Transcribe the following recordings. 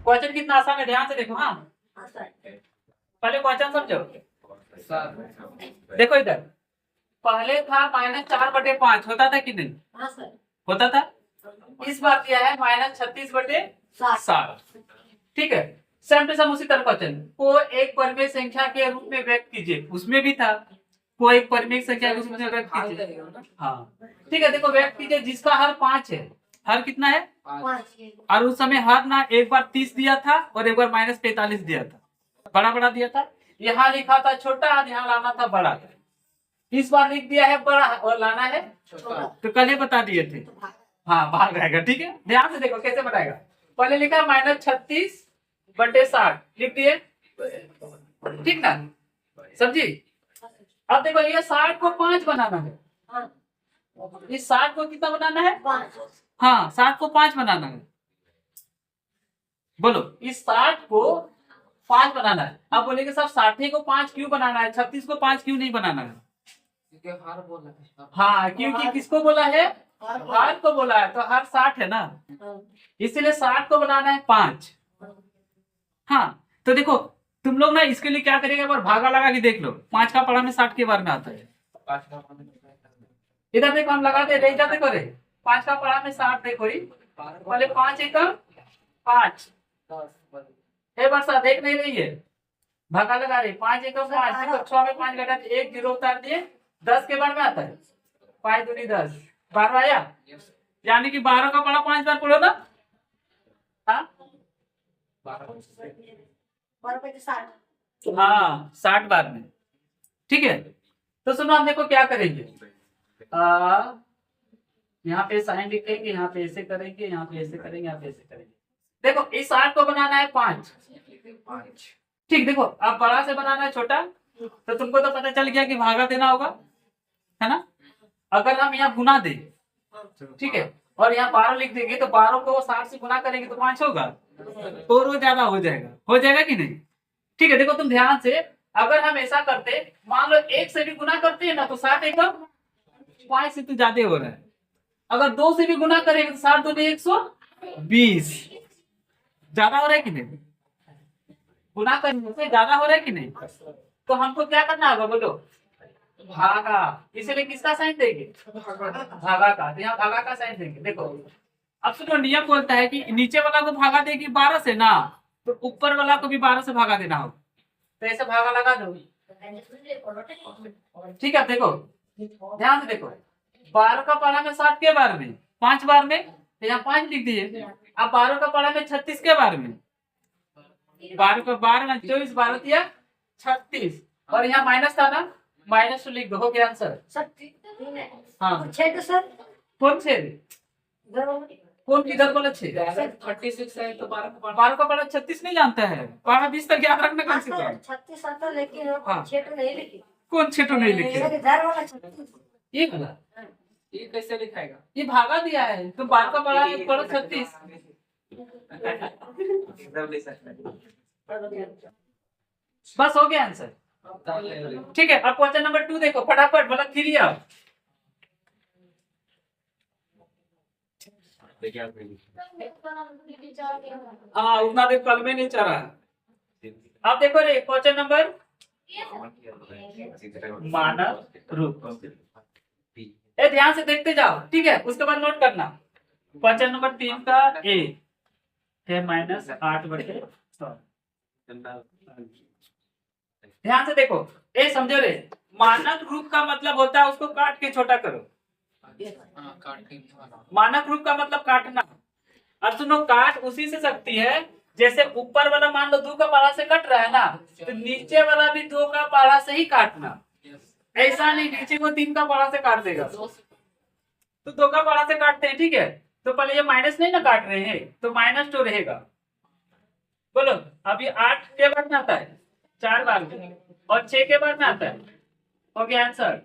Question कितना आसान है, ध्यान से देखो। हाँ पहले क्वेश्चन समझो। देखो इधर पहले था -4/5 होता था कि नहीं? हाँ सर। होता था। इस बार दिया है -36/60। ठीक है, सेम टू सेम उसी तरह क्वेश्चन को एक परिमेय संख्या के रूप में व्यक्त कीजिए, उसमें भी था को एक परिमेय संख्या के रूप में व्यक्त कीजिए। हाँ ठीक है, देखो व्यक्त कीजिए जिसका हर 5 है। हर कितना है? 5। और उस समय हर ना एक बार 30 दिया था और एक बार -45 दिया था, बड़ा बड़ा दिया था। यहाँ लिखा था छोटा और यहाँ लाना था बड़ा। इस बार लिख दिया है बड़ा और लाना है छोटा, तो कल ही बता दिए थे। हाँ भाग जाएगा। ठीक है, ध्यान से देखो कैसे बनाएगा। पहले लिखा -36/60 लिख दिए, ठीक ना? समझी? अब देखो ये 60 को 5 बनाना है। इस 60 को कितना बनाना है? 5। हाँ 60 को 5 बनाना है। बोलो इस 60 को 5 बनाना है। अब बोलेंगे सब 60 को 5 क्यों बनाना है, 36 को 5 क्यों नहीं बनाना है? हर बोला है। हाँ क्योंकि किसको बोला है? हर को बोला है, तो हर 60 है ना, इसीलिए 60 को बनाना है 5। हाँ तो देखो तुम लोग ना इसके लिए क्या करेंगे, एक बार भागा लगा के देख लो। 5 का पढ़ा में 60 के बार में आता है। इधर देखो हम लगाते रह जाते करे 5 का पढ़ा में 60। देखो पहले 5 एकम 5 है वर्षा देख नहीं रही है, भागा लगा रही। 5 एकम 5 देखो 6 में 5 घटा 1 0 उतार दिए, 10 के बार में आता है 5 दूनी 10, 12 आया। यानी कि 12 का पढ़ा 5 बार पढ़ो ना। हाँ 60 बार में। ठीक है, तो सुनो हम देखो क्या करेंगे। यहाँ पे साइन लिखेंगे, यहाँ पे ऐसे करेंगे, यहाँ पे ऐसे करेंगे, यहाँ पे ऐसे करेंगे। देखो इस 60 को बनाना है 5। ठीक, देखो अब बड़ा से बनाना है छोटा, तो तुमको तो पता चल गया कि भागा देना होगा, है ना? अगर हम यहाँ गुना दे, ठीक है, और यहाँ 12 लिख देंगे तो 12 को 60 से गुना करेंगे तो 5 होगा, और वो ज्यादा हो जाएगा कि नहीं? ठीक है, देखो तुम ध्यान से, अगर हम ऐसा करते, मान लो 1 से भी गुना करते हैं ना तो 60 एकदम 5 से तो ज्यादा हो रहा है। अगर 2 से भी गुना करेंगे तो 60 दूनी 120, ज्यादा हो रहा है कि नहीं? गुना करने से ज्यादा हो रहा है कि नहीं? तो हमको क्या करना होगा बोलो? भागा। इसलिए किसका साइन देंगे? भागा का। तो यहाँ भागा का साइन देंगे। देखो अब सुनो, नियम बोलता है कि नीचे वाला को भागा देगी 12 से ना, तो ऊपर वाला को भी 12 से भागा देना होगा। तो ऐसे भागा लगा दो। ठीक है, देखो ध्यान से देखो, 12 का पढ़ा में 60 के बार में 5 बार में, तो यहाँ 5 लिख दिए। अब 12 का पढ़ा में 36 के बार में, 12 का 12 में 24, 12 दिया 36, और यहाँ माइनस था ना, माइनस तो लिख दो, हो गया आंसर। हाँ सर कौन छे? कौन किधर बोला 6? 36 है तो 12 का पढ़ा 36 नहीं जानता है, 12 20 तक याद रखना कम से कम। 36 आता लेकिन हाँ। 6 तो नहीं लिखी। कौन 6 तो नहीं लिखे? इधर वाला 36। ये वाला, ये कैसे लिखाएगा? ये भागा दिया है, तो 12 का पढ़ा है पढ़ो 36। बस हो गया आंसर। ठीक है, अब क्वेश्चन नंबर 2 देखो फटाफट, मतलब 3 अब। हाँ उतना देर कल में नहीं चला। अब देखो रे क्वेश्चन नंबर, मानक रूप। ए ध्यान से देखते जाओ, ठीक है, उसके बाद नोट करना। क्वेश्चन नंबर 3 का ए है -8/100। ध्यान से देखो, ए समझो रे, मानक रूप का मतलब होता है उसको काट के छोटा करो। मानक रूप का मतलब काटना। अब सुनो, काट उसी से सकती है जैसे ऊपर वाला मान लो 2 का पारा से कट रहा है ना, तो नीचे वाला भी 2 का पारा से ही काटना। ऐसा नहीं नीचे को 3 का पारा से काट देगा, तो 2 का पारा से काटते हैं। ठीक है, तो पहले ये माइनस नहीं ना काट रहे हैं, तो -2 रहेगा। बोलो अभी 8 के बाद में आता है 4 बार में, और 6 के बाद में आता है। हो गया आंसर।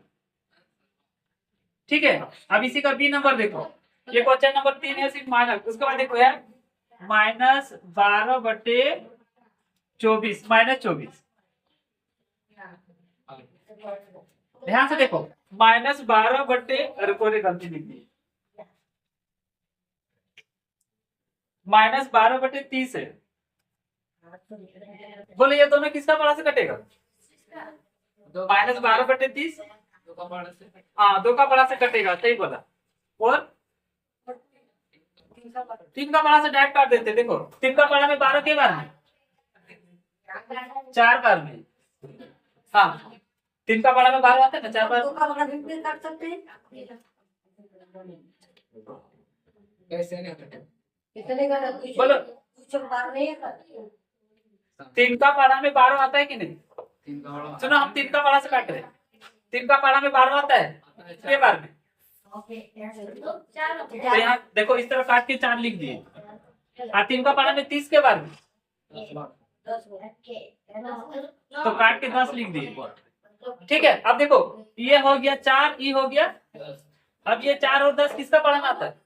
ठीक है, अब इसी का बी नंबर देखो, ये क्वेश्चन नंबर 3 है सिर्फ मानक। उसके बाद देखो यार -12/24 -24। ध्यान से देखो, -12 अरे कोई गलती लिख दी, -12/30 है, बोले ये दोनों किसका बड़ा से कटेगा? दो -12/30। दो का बड़ा से हाँ, 2 का बड़ा से कटेगा, सही बोला। और 3 का बड़ा से डायरेक्ट काट देते। देखो 3 का बड़ा में 12 के बार में 4 बार में। हाँ, 3 का बड़ा में 12 आता है ना 4 बार। दो का बड़ा भी काट सकते हैं। कैसे नहीं कटे? कितने का बोलो। कुछ बार नहीं है। 3 का पारा में 12 आता है कि नहीं? तीन का बड़ा सुनो, हम 3 का पारा से काट रहे हैं। 3 का पारा में 12 आता है के बार में। तो यहाँ देखो इस तरह काट के 4 लिख दिए। और 3 का पारा में 30 के बार में, तो काट के 10 लिख दिए। ठीक है, अब देखो ये हो गया 4, ये हो गया। अब ये 4 और 10 किसका पारा में आता है?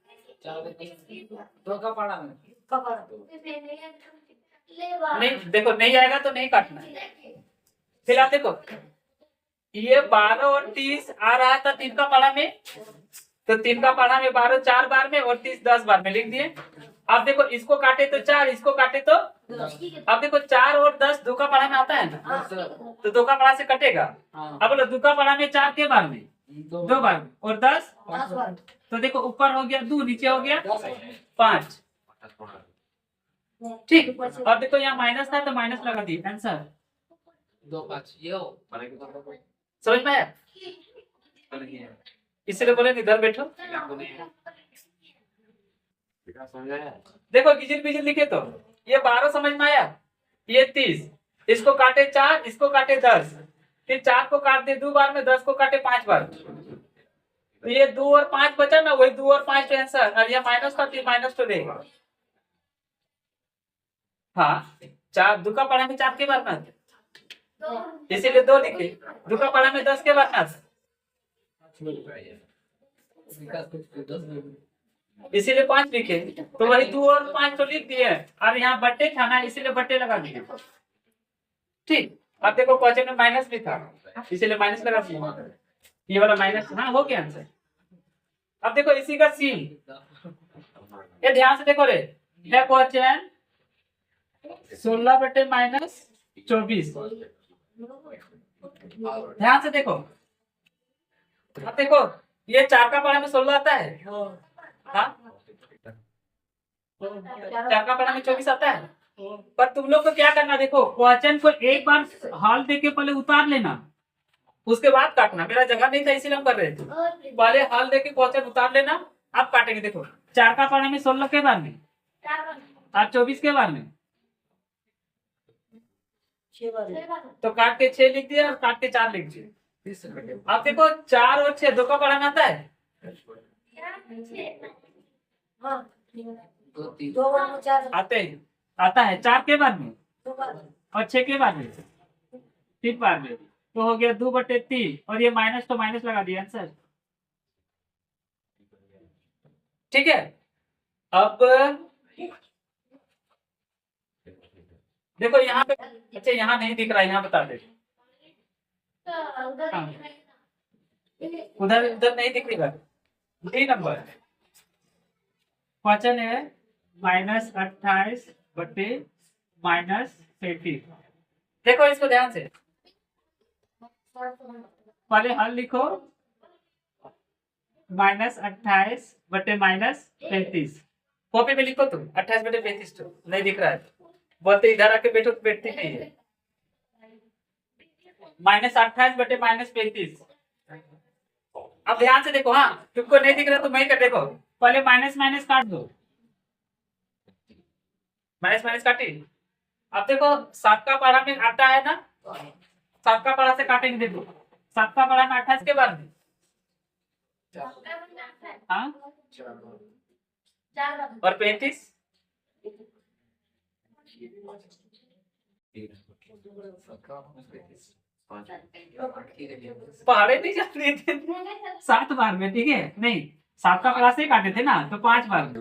दो का बड़ा में नहीं, देखो नहीं आएगा तो नहीं काटना है। फिर आप देखो ये 12 और 30 आ रहा था 3 का पारा में, तो 3 का पारा में 12 4 बार में और 30 10 बार में लिख दिए। अब देखो इसको काटे तो 4, इसको काटे तो। अब देखो 4 और 10 2 का पारा में आता है ना, तो 2 का पारा से कटेगा। हाँ अब बोलो 2 का पारा में 4 के बार में, 2 बार में, और 10, 10 बार। तो देखो ऊपर हो गया 2, नीचे हो गया 5। ठीक, अब देखो यहाँ माइनस था तो माइनस लगा दिए, आंसर। 2 5 ये हो समझ में आया? इसलिए बोले इधर बैठो। देखो गिजिर बिजिर लिखे तो ये 12 समझ में आया, ये 30, इसको काटे 4, इसको काटे 10, फिर 4 को काट दे 2 बार में, 10 को काटे 5 बार, तो ये 2 और 5 बचा ना, वही 2 और 5 पे आंसर। और ये माइनस था तो माइनस तो देगा। हाँ, 4 2 का पढ़ा में 4 के बार में आता है, इसीलिए 2 लिखे। 2 का पढ़ा में 10 के बार में आता है, इसीलिए 5 लिखे। तो वही 2 और 5 तो लिख दिए, और यहाँ बट्टे था ना, इसीलिए बट्टे लगा दिए। ठीक, अब देखो क्वेश्चन में माइनस भी था, इसीलिए माइनस लगा दिए। ये वाला माइनस, हाँ हो गया आंसर। अब देखो इसी का सी, ये ध्यान से देखो रे, है क्वेश्चन 16/-24। ध्यान से देखो। अब देखो ये 4 का पढ़ा में 16 आता है, हाँ 4 का पढ़ा में 24 आता है। पर तुम लोग को क्या करना, देखो क्वेश्चन को एक बार हल देके पहले उतार लेना, उसके बाद काटना। मेरा जगह नहीं था इसीलिए हम कर रहे थे। पहले हल देके क्वेश्चन उतार लेना, अब काटेंगे। देखो 4 का पढ़ा में 16 के बार में और 24 के बार में, 6 बार। तो काट के 6 लिख दिया और काट के 4 लिख दिया। अब देखो 4 और 6 2 का पढ़ा में आता है, हाँ 2 3 2 बार में 4 आते हैं, आता है 4 के बार में 2 बार। और 6 के बार में, 3 बार में, तो हो गया 2/3। और ये माइनस तो माइनस लगा दिया आंसर। ठीक है, अब देखो यहाँ पे, अच्छा यहाँ नहीं दिख रहा, यहाँ बता दे। उधर उधर नहीं दिख रहा। डी नंबर क्वेश्चन है -28/-33। देखो इसको ध्यान से, पहले हल लिखो, -28/-33। कॉपी में लिखो तुम 28/-35। तो नहीं दिख रहा है, बोलते इधर आके बैठो तो बैठती नहीं है। -28/-35। अब ध्यान से देखो, हाँ तुमको नहीं दिख रहा तो मैं कर, देखो पहले माइनस माइनस काट दो, माइनस माइनस काटी। अब देखो 7 का पढ़ा में आता है ना, 7 का पढ़ा से काटेंगे। देखो 7 का पढ़ा में 28 के बार में, हाँ और 35 पहाड़े नहीं जाते थे 7 बार में। ठीक है, नहीं 7 का पढ़ा से काटे थे ना, तो 5 बार में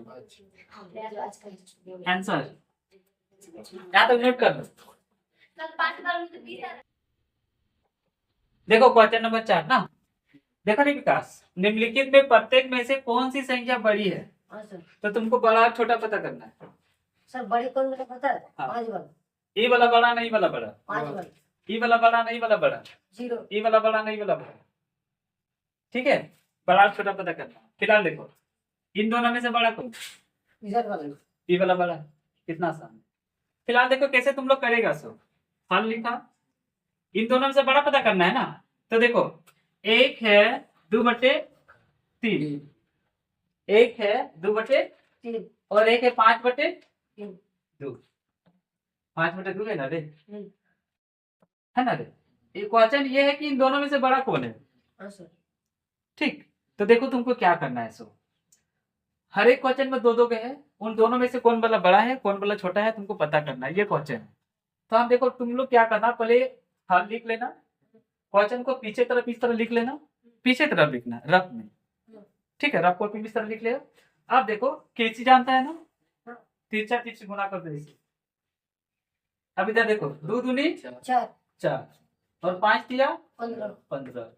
आंसर। यहाँ तक नोट कर लो। देखो क्वेश्चन नंबर 4 ना, देखो नहीं विकास, निम्नलिखित में प्रत्येक में से कौन सी संख्या बड़ी है? हाँ सर। तो तुमको बड़ा और छोटा पता करना है। सर बड़ी कौन मुझे पता है, हाँ। 5 बार। ये वाला बड़ा नहीं वाला बड़ा, 5 वाला ये वाला बड़ा नहीं वाला बड़ा, 0 ये वाला बड़ा नहीं वाला बड़ा। ठीक है, बड़ा छोटा पता करना। फिलहाल देखो इन दोनों में से बड़ा कौन? इधर वाला ये वाला बड़ा है। कितना आसान है। फिलहाल देखो कैसे तुम लोग करेगा। सो हल लिखा, इन दोनों में से बड़ा पता करना है ना। तो देखो एक है 2/3, एक है 2/3 और एक है 5/2। 5/2 है ना रे, है ना रे। एक क्वेश्चन ये है कि इन दोनों में से बड़ा कौन है। हाँ सर ठीक, तो देखो तुमको क्या करना है। सो हर एक क्वेश्चन में दो के है, उन दोनों में से कौन वाला बड़ा है कौन वाला छोटा है तुमको पता करना है। ये क्वेश्चन है। तो हम देखो तुम लोग क्या करना, पहले हल लिख लेना, क्वेश्चन को पीछे तरफ इस तरह लिख लेना, पीछे तरफ लिखना रफ में। ठीक है, रफ कॉपी में इस तरह लिख लेगा। अब देखो कैंची जानता है ना, तिरछा तिरछी गुना कर दो इसे। अब इधर देखो 2 दूनी 4 4 और 5 दिया 15 15।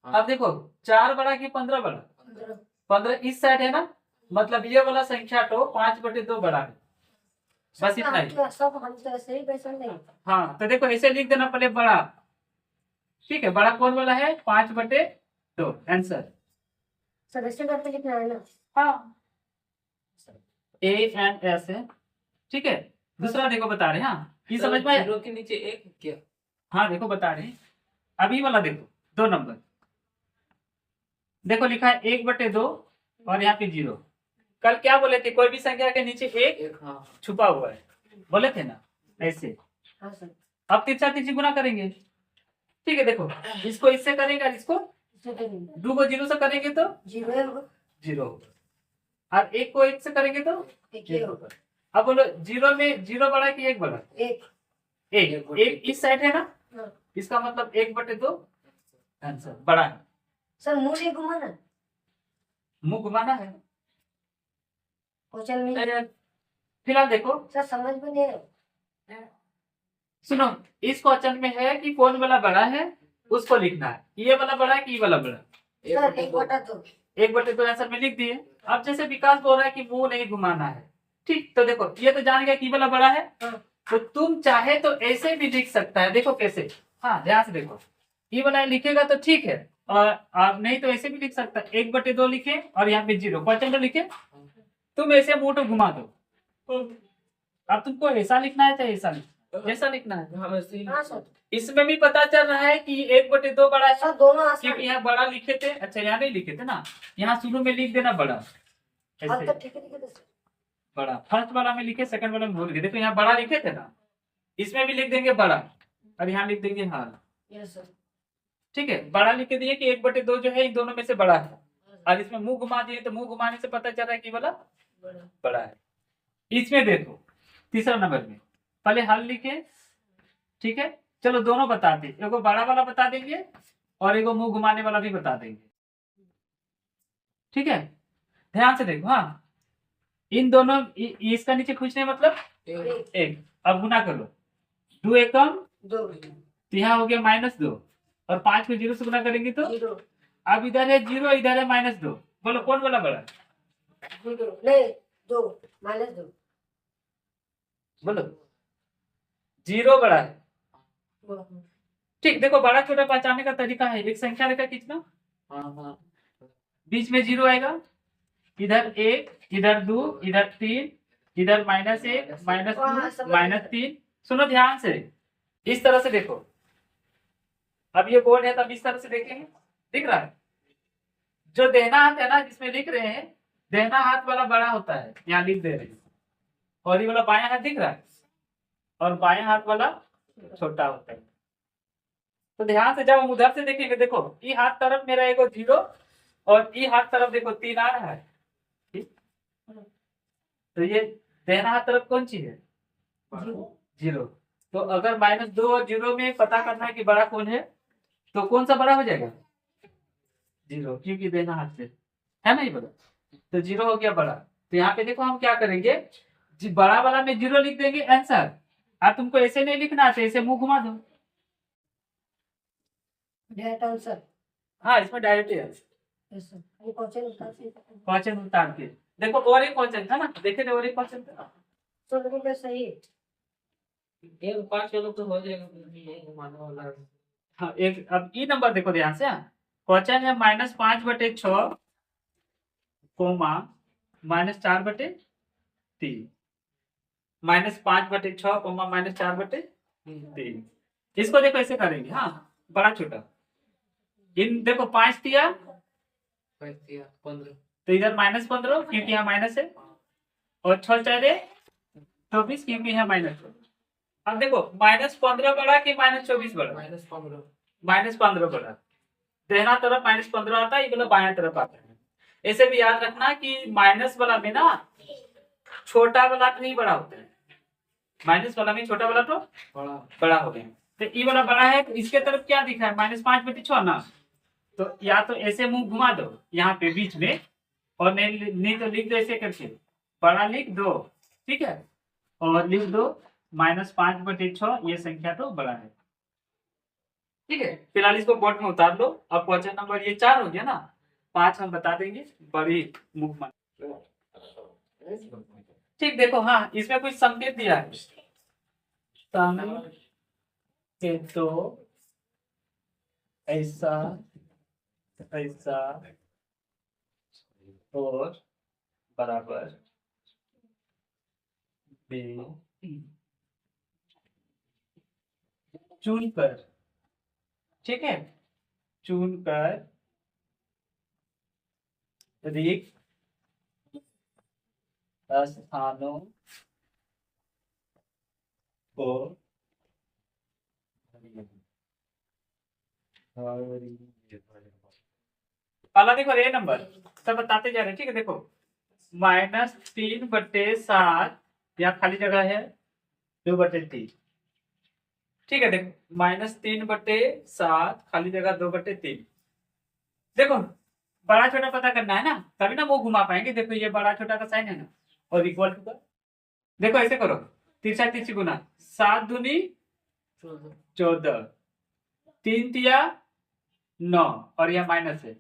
अब देखो 4 बड़ा कि 15 बड़ा? 15 15 इस साइड है ना, मतलब ये वाला संख्या तो 5/2 बड़ा है। बस इतना ही। सब हम तो ऐसे ही वैसा नहीं हाँ, तो देखो ऐसे लिख देना पहले बड़ा। ठीक है, बड़ा कौन वाला है? 5/2 आंसर। सर ऐसे करके लिखना है ना। हाँ, ए एंड एस है। ठीक है, दूसरा देखो बता रहे हैं। हाँ, ये समझ में आया? 0 के नीचे 1 क्या? हाँ देखो बता रहे हैं। अभी वाला देखो 2 नंबर देखो लिखा है 1/2 और यहाँ पे 0। कल क्या बोले थे, कोई भी संख्या के नीचे एक 1 हाँ छुपा हुआ है, बोले थे ना ऐसे। हाँ सर अब तिरछा तिरछी गुना करेंगे। ठीक है, देखो इसको इससे करेंगे और इसको इसे करेंगे 2 को 0 से करेंगे तो 0 है वो 0 होगा, और 1 को 1 से करेंगे तो एक 1 होगा। अब बोलो 0 में 0 बड़ा कि 1 बड़ा? एक एक इस साइड है ना, हाँ। इसका मतलब 1/2 आंसर बड़ा है। सर मुंह नहीं घुमाना मुंह घुमाना है। क्वेश्चन में फिलहाल देखो सर समझ में नहीं आया सुनो, इस क्वेश्चन में है कि कौन वाला बड़ा है उसको लिखना है। ये वाला बड़ा है कि ये वाला बड़ा? सर 1/2 1/2 आंसर में लिख दिए। अब जैसे विकास बोल रहा है कि मुंह नहीं घुमाना है। ठीक, तो देखो ये तो जान गया कि वाला बड़ा है, हाँ। तो तुम चाहे तो ऐसे भी लिख सकता है। देखो कैसे, हाँ ध्यान से देखो, ये वाला लिखेगा तो ठीक है, और आप नहीं तो ऐसे भी लिख सकता है। 1/2 लिखे और यहाँ पे 0 क्वेश्चन तो लिखे, तुम ऐसे मुंह तो घुमा दो। अब तुमको ऐसा लिखना है चाहे ऐसा लिखना है? ऐसा लिखना है। हाँ वैसे ही। हाँ सर इसमें भी पता चल रहा है कि 1/2 बड़ा है, सर दोनों आसान क्योंकि यहाँ बड़ा लिखे थे। अच्छा यहाँ नहीं लिखे थे ना, यहाँ शुरू में लिख देना बड़ा अब ऐसे तो ठीक है सर बड़ा। फर्स्ट वाला में लिखे, सेकंड वाला में भूल गए। देखो यहाँ बड़ा लिखे थे ना, इसमें भी लिख देंगे बड़ा और यहाँ लिख देंगे हाल। यस सर ठीक है, बड़ा लिख के दिए कि 1/2 जो है इन दोनों में से बड़ा है, और इसमें मुंह घुमा दिए तो मुंह घुमाने से पता चल रहा है कि वाला बड़ा है। इसमें देखो तीसरा नंबर में पहले हल लिखे। ठीक है, चलो दोनों बता दे, एगो बड़ा वाला बता देंगे और एगो मुंह घुमाने वाला भी बता देंगे। ठीक है, ध्यान से देखो। हाँ, इन दोनों इसका नीचे खींचने मतलब एक। अब गुना करो, 2 एकम 2 तो यहाँ हो गया -2 और 5 को 0 से गुना करेंगे तो 0 अब इधर है 0 इधर है -2। बोलो कौन वाला बड़ा? 0 नहीं 2 -2 बोलो 0 बड़ा है। ठीक, देखो बड़ा छोटा पहचानने का तरीका है, एक संख्या लेकर खींचना, हाँ हाँ बीच में 0 आएगा, इधर 1 इधर 2 इधर 3 इधर -1 -2 -3। सुनो ध्यान से, इस तरह से देखो। अब ये बोर्ड है तब इस तरह से देखेंगे, दिख रहा है? जो देना हाथ है ना जिसमें लिख रहे हैं, देना हाथ वाला बड़ा होता है, यहाँ लिख दे रहे हैं, और ये वाला बायां हाथ दिख रहा है और बायां हाथ वाला छोटा होता है। तो ध्यान से जब हम उधर से देखेंगे, देखो ये हाथ तरफ मेरा एगो 0 और ये हाथ तरफ देखो 3 आ रहा है। ठीक, तो ये देना हाथ तरफ कौन सी है? 0। तो अगर -2 और 0 में पता करना है कि बड़ा कौन है, तो कौन सा बड़ा हो जाएगा? 0, क्योंकि देना हाथ से है ना ये बड़ा, तो 0 हो गया बड़ा। तो यहाँ पे देखो हम क्या करेंगे, बड़ा वाला में 0 लिख देंगे आंसर। और तुमको ऐसे नहीं लिखना है, ऐसे मुंह घुमा दो। डायरेक्ट आंसर हाँ, इसमें डायरेक्ट है यस सर ये क्वेश्चन उतार से क्वेश्चन उतार के देखो। और एक क्वेश्चन था ना, देखे थे और एक क्वेश्चन था। तो लेकिन क्या सही है एक 5 किलो तो हो जाएगा, ये घुमाने वाला है। हाँ एक, अब ई नंबर देखो ध्यान से। क्वेश्चन है -5/6 कोमा -4/3, -5/6 कोमा -4/3। इसको देखो ऐसे करेंगे, हाँ बड़ा छोटा। इन देखो 5 दिया 15 तो इधर -15 क्योंकि यहाँ माइनस है, और 6 4 24 क्योंकि यहाँ माइनस है। अब देखो -15 बड़ा कि -24 बड़ा? -15 -15 बड़ा। दाहिना तरफ -15 आता है, ये मतलब बायां तरफ आता है। ऐसे भी याद रखना कि माइनस वाला में ना छोटा वाला नहीं बड़ा होता है, माइनस वाला में छोटा वाला तो बड़ा बड़ा हो गया। तो ई वाला बड़ा है तो इसके तरफ क्या दिखा है, -5/6 ना। तो या तो ऐसे मुंह घुमा दो यहाँ पे बीच में, और नहीं तो लिख दो ऐसे करके, बड़ा लिख दो, ठीक है, और लिख दो -5/6, ये संख्या तो बड़ा है, ठीक है। फिलहाल इसको बोर्ड में उतार लो। अब क्वेश्चन नंबर ये 4 हो गया ना, 5 हम बता देंगे बड़ी मुख में। ठीक देखो, हाँ इसमें कुछ संकेत दिया है, के तो ऐसा ऐसा और बराबर बे चुन कर, ठीक है, चुन कर रिक्त स्थानों को पहला देखो ए नंबर सब बताते जा रहे हैं, ठीक है। देखो -3/7 यहाँ खाली जगह है 2/3, ठीक है। देखो -3/7 खाली जगह 2/3। देखो बड़ा छोटा पता करना है ना, तभी ना वो घुमा पाएंगे। देखो ये बड़ा छोटा का साइन है ना, और इक्वल टू का, देखो ऐसे करो, तिरछा तिरछी गुना, 7 दूनी 14, 3 तिया 9, और यह माइनस है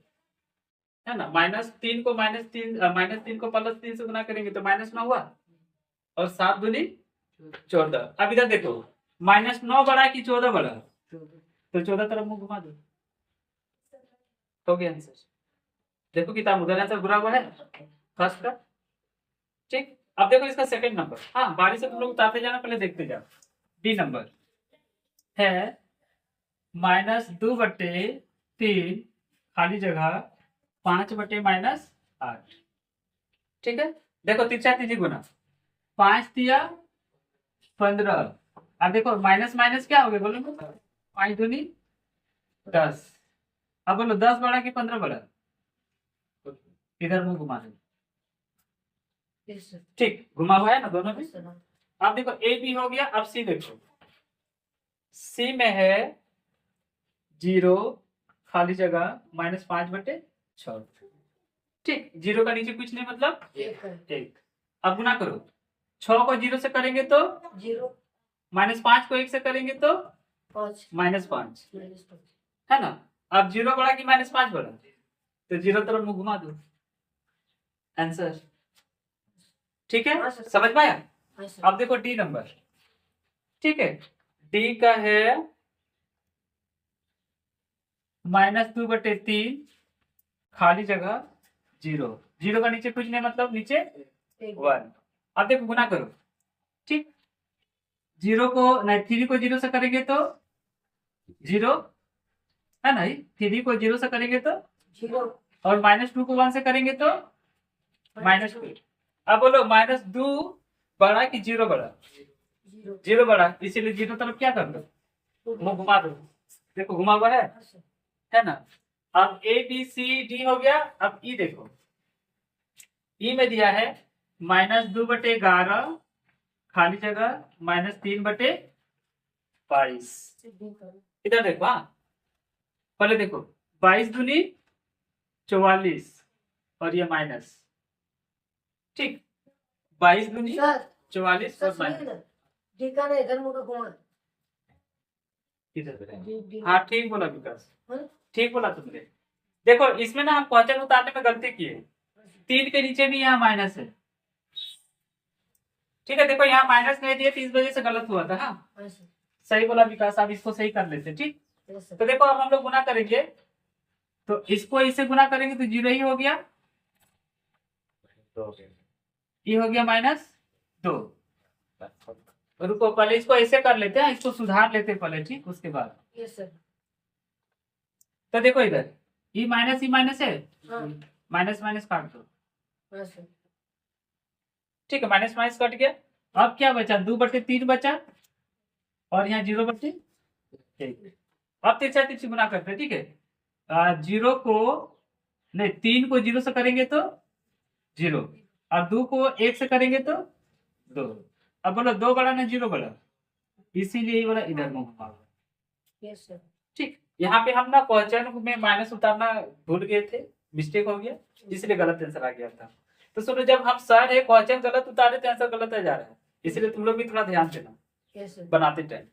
ना। -3 को -3 को +3 से गुना करेंगे तो -9 हुआ, और 7 दूनी 14। अब इधर देखो -9 बड़ा कि 14 बड़ा, तो 14 तरफ मुंह घुमा दो, हो गया आंसर। देखो किताब उधर आंसर बुरा हुआ है फर्स्ट का, ठीक। अब देखो इसका सेकंड नंबर, हाँ बारी से तुम लोग उतारते जाना, पहले देखते जाओ। डी नंबर है -2/3 खाली जगह 5/-8, ठीक है। देखो तिरछा तिरछी गुना, 5 दिया 15। अब देखो माइनस माइनस क्या हो गया बोलो, 5 दूनी 10। अब बोलो 10 बड़ा कि 15 बड़ा? इधर मुंह घुमा दो, यस सर, ठीक, घुमा हुआ है ना दोनों में। Yes sir. अब देखो ए बी हो गया। अब सी देखो, सी में है 0 खाली जगह -5/6, ठीक। 0 का नीचे कुछ नहीं मतलब एक है, 1। अब गुना करो, 6 को 0 से करेंगे तो 0 -5 को 1 से करेंगे तो 5 -5, -5 है ना। अब 0 बड़ा कि -5 बड़ा? तो 0 तरफ मुंह घुमा दो, आंसर, ठीक है। हाँ सर। समझ में आया? हाँ सर, अब देखो डी नंबर, ठीक है। डी का है -2/3 खाली जगह 0, 0 का नीचे कुछ नहीं मतलब नीचे एक 1। अब देखो गुना करो, ठीक। 0 को नहीं, 3 को 0 से करेंगे तो 0, है ना। 3 को 0 से करेंगे तो, 0 और -2 को 1 से करेंगे तो -2। अब बोलो -2 बड़ा कि 0 बड़ा? 0 0 बड़ा, इसीलिए 0 तरफ क्या कर दो, मुंह घुमा दो। देखो घुमा हुआ हाँ सर, है ना। अब ए बी सी डी हो गया। अब ई देखो, ई में दिया है -2/11 खाली जगह -3/22। इधर देखो, हाँ पहले देखो 22 दूनी 44, और ये माइनस, ठीक। 22 दूनी सर 44 सर और सुनिए माइनस ना, डी का ना इधर मुड़ घुमा, इधर। डी हाँ ठीक बोला विकास, हाँ? ठीक बोला तुमने। देखो इसमें ना हम क्वेश्चन उतारने में गलती किए, 3 के नीचे भी यहाँ माइनस है, ठीक है, देखो यहाँ माइनस नहीं दिए तो इस वजह से गलत हुआ था। हाँ, हाँ सर, सही बोला विकास, अब इसको सही कर लेते। ठीक, यस सर, तो देखो अब हम लोग गुना करेंगे, तो इसको इससे गुना करेंगे तो 0 ही हो गया, ये हो गया -2। रुको पहले इसको ऐसे कर लेते हैं, इसको सुधार लेते हैं पहले, ठीक, उसके बाद। यस सर, तो देखो इधर ई माइनस है, हाँ माइनस माइनस काट दो। हाँ सर, ठीक है, माइनस माइनस कट गया। अब क्या बचा, 2/3 बचा, और यहाँ 0/3। अब तिरछा तिरछी गुना करते हैं। ठीक है, 0 को नहीं, 3 को 0 से करेंगे तो 0, और 2 को 1 से करेंगे तो 2। अब बोलो 2 बड़ा ना 0 बड़ा, इसीलिए ये वाला इधर में घुमा हुआ। यस सर, ठीक, यहाँ पे हम ना क्वेश्चन में माइनस उतारना भूल गए थे, मिस्टेक हो गया, इसलिए गलत आंसर आ गया था। तो सुनो, जब हम सर है क्वेश्चन गलत उतारे तो आंसर गलत आ जा रहा है, इसलिए तुम लोग भी थोड़ा ध्यान देना यस सर, बनाते टाइम।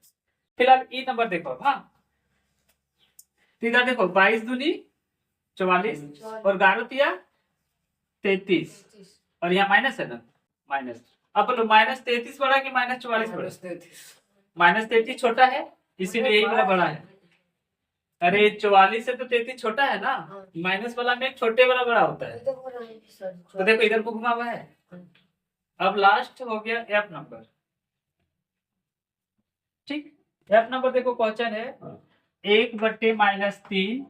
फिलहाल ई नंबर देखो। हाँ, तो इधर देखो 22 दूनी 44 और 11 33, 33, और यहाँ माइनस है ना, माइनस। अब बोलो -33 बड़ा कि -44 बड़ा? -33 छोटा है, इसीलिए यही वाला बड़ा है। अरे 44 से तो 33 छोटा है ना, हाँ। माइनस वाला में छोटे वाला बड़ा होता है। ये तो बोल रहे हैं सर, तो देखो इधर को घुमा हुआ है। अब लास्ट हो गया एफ नंबर। ठीक, एफ नंबर देखो क्वेश्चन है 1/-3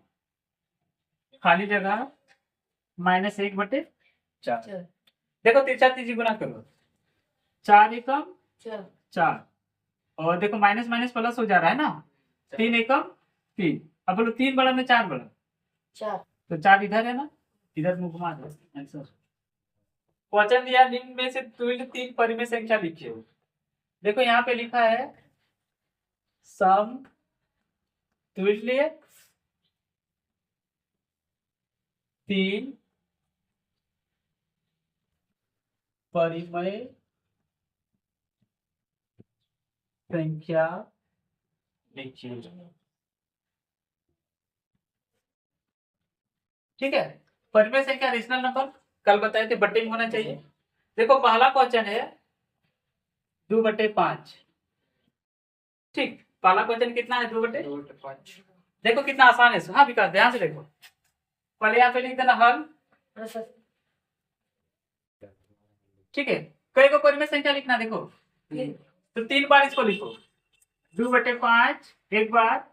खाली जगह -1/4। चल, देखो तिरछा तिरछी गुना करो, 4 एकम चल, 4, और देखो माइनस माइनस प्लस हो जा रहा है ना, 3 एकम 3। अब बोलो 3 बड़ा ना 4 बड़ा? 4, तो 4 इधर है ना, इधर मुंह घुमा दो आंसर। क्वेश्चन दिया निम्न में से तुल्य 3 परिमेय संख्या लिखिए। देखो यहाँ पे लिखा है सम तुल्य 3 परिमेय संख्या लिखिए। ठीक है, परिमेय संख्या रेशनल नंबर कल बताए थे बट्टे में होना चाहिए। देखो पहला क्वेश्चन है 2/5। ठीक, पहला क्वेश्चन कितना है, 2/5। देखो कितना आसान है। हाँ विकास, ध्यान से देखो, पहले यहाँ पे लिख देना हल। हाँ सर, ठीक है, कई को परिमेय संख्या लिखना, देखो तो 3 बार इसको लिखो, 2/5 एक बार,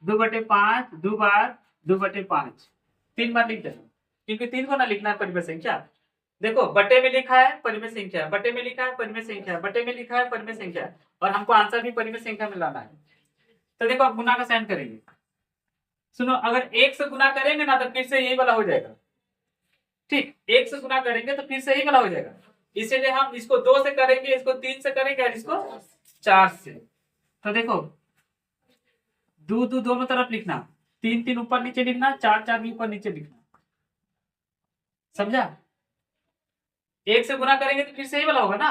2/5 दो बार, 2/5 3 बार लिख देना, क्योंकि 3 को ना लिखना है परिमेय संख्या। देखो बटे में लिखा है परिमेय संख्या, बटे में लिखा है परिमेय संख्या, बटे में लिखा है परिमेय संख्या, और हमको आंसर भी परिमेय संख्या में लाना है। तो देखो अब गुना का साइन करेंगे। सुनो, अगर 1 से गुना करेंगे ना तो फिर से यही वाला हो जाएगा। ठीक, 1 से गुना करेंगे तो फिर से यही वाला हो जाएगा, इसीलिए हम इसको 2 से करेंगे, इसको 3 से करेंगे, और इसको 4 से। तो देखो 2 दोनों तरफ लिखना, 3 ऊपर नीचे लिखना, 4 भी ऊपर नीचे लिखना, समझा? 1 से गुना करेंगे तो फिर सही वाला होगा ना,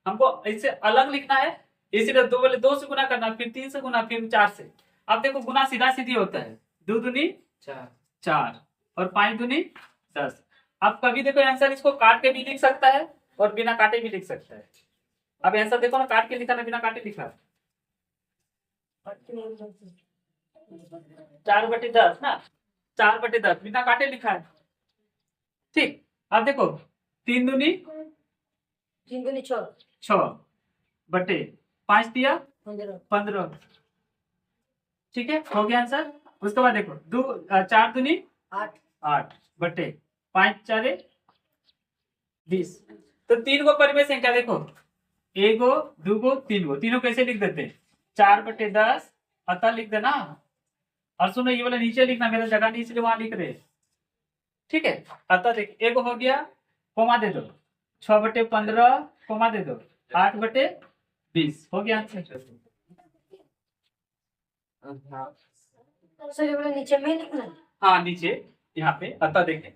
हमको इससे अलग लिखना है, इसीलिए 2 से गुना करना, फिर 3 से गुना, फिर 4 से। अब देखो गुना सीधा सीधी होता है, 2 दूनी 4 और 5 दूनी 10। अब कभी देखो आंसर इसको काट के भी लिख सकता है और बिना काटे भी लिख सकता है। अब आंसर देखो ना, काट के लिखा ना बिना काटे लिखा, 4/10 ना, 4/10 बिना काटे लिखा है। ठीक, अब देखो 3 दूनी 3 दूनी 6, 6/5 दिया 15। ठीक है, हो गया आंसर। उसके बाद देखो 4 दूनी 8/5 20। तो 3 को परिमेय संख्या देखो, 1 2 3 तीनों कैसे लिख देते हैं, 4/10 अतः लिख देना। और सुनो ये वाला नीचे लिखना, मेरा जगह नहीं इसलिए वहां लिख रहे। ठीक है, अतः देख 1 हो गया, कोमा दे दो, 6/15 कोमा दे दो, 8/20 हो गया आंसर। सर ये वाला नीचे में लिखना है। हाँ नीचे यहाँ पे अतः देखें